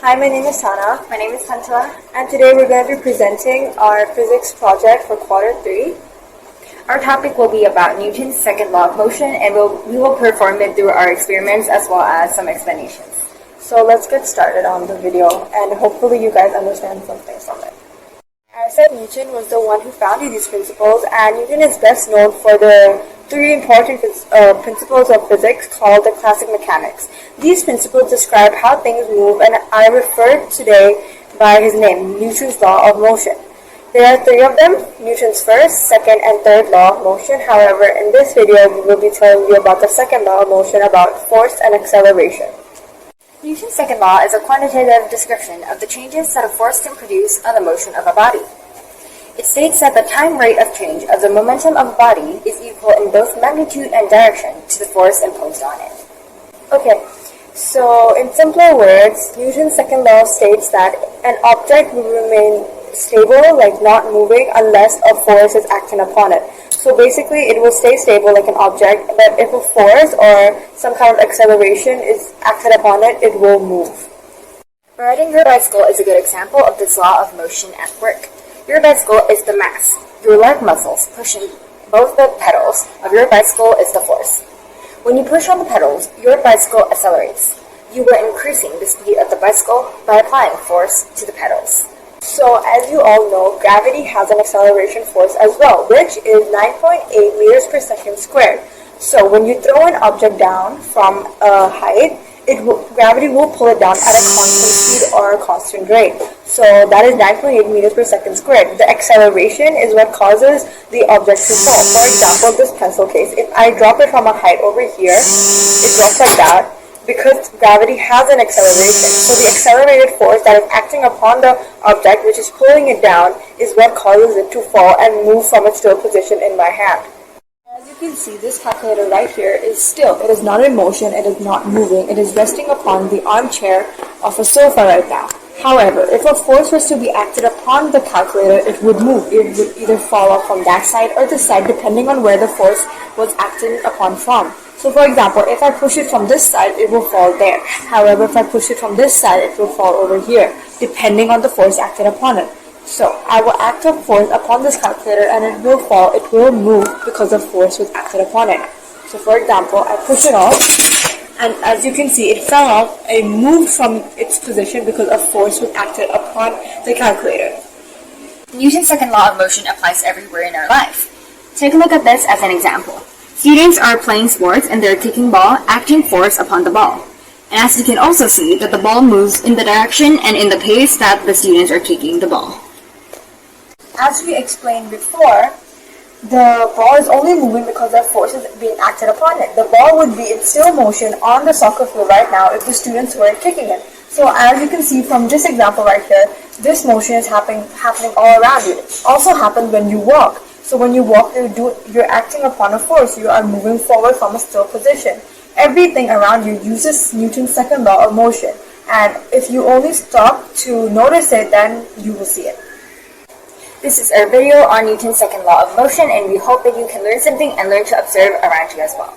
Hi, my name is Sanaa. My name is Phantila. And today we're going to be presenting our physics project for quarter 3. Our topic will be about Newton's second law of motion, and we will perform it through our experiments as well as some explanations. So let's get started on the video, and hopefully you guys understand something from it. As I said, Newton was the one who founded these principles, and Newton is best known for the 3 important principles of physics called the classic mechanics. These principles describe how things move, and I refer today by his name, Newton's law of motion. There are 3 of them, Newton's first, second, and third law of motion. However, in this video, we will be telling you about the second law of motion, about force and acceleration. Newton's second law is a quantitative description of the changes that a force can produce on the motion of a body. It states that the time rate of change of the momentum of a body is equal in both magnitude and direction to the force imposed on it. Okay, so in simpler words, Newton's second law states that an object will remain stable, like not moving, unless a force is acting upon it. So basically, it will stay stable like an object, but if a force or some kind of acceleration is acted upon it, it will move. Riding your bicycle is a good example of this law of motion at work. Your bicycle is the mass. Your leg muscles pushing both the pedals of your bicycle is the force. When you push on the pedals, your bicycle accelerates. You are increasing the speed of the bicycle by applying force to the pedals. So as you all know, gravity has an acceleration force as well, which is 9.8 meters per second squared. So when you throw an object down from a height, gravity will pull it down at a constant speed or a constant rate. So that is 9.8 meters per second squared. The acceleration is what causes the object to fall. For example, this pencil case, if I drop it from a height over here, it drops like that because gravity has an acceleration. So the accelerated force that is acting upon the object, which is pulling it down, is what causes it to fall and move from its still position in my hand. As you can see, this calculator right here is still. It is not in motion, it is not moving, it is resting upon the armchair of a sofa right now. However, if a force was to be acted upon the calculator, it would move. It would either fall off from that side or this side, depending on where the force was acted upon from. So for example, if I push it from this side, it will fall there. However, if I push it from this side, it will fall over here, depending on the force acted upon it. So I will act a force upon this calculator and it will fall, it will move because the force was acted upon it. So for example, I push it off, and as you can see, it fell off and moved from its position because a force was acted upon the calculator. Newton's second law of motion applies everywhere in our life. Take a look at this as an example. Students are playing sports and they're kicking ball, acting force upon the ball. And as you can also see that the ball moves in the direction and in the pace that the students are kicking the ball. As we explained before, the ball is only moving because the force is being acted upon it. The ball would be in still motion on the soccer field right now if the students weren't kicking it. So as you can see from this example right here, this motion is happening all around you. It also happens when you walk. So when you walk, you're acting upon a force. You are moving forward from a still position. Everything around you uses Newton's second law of motion. And if you only stop to notice it, then you will see it. This is our video on Newton's second law of motion, and we hope that you can learn something and learn to observe around you as well.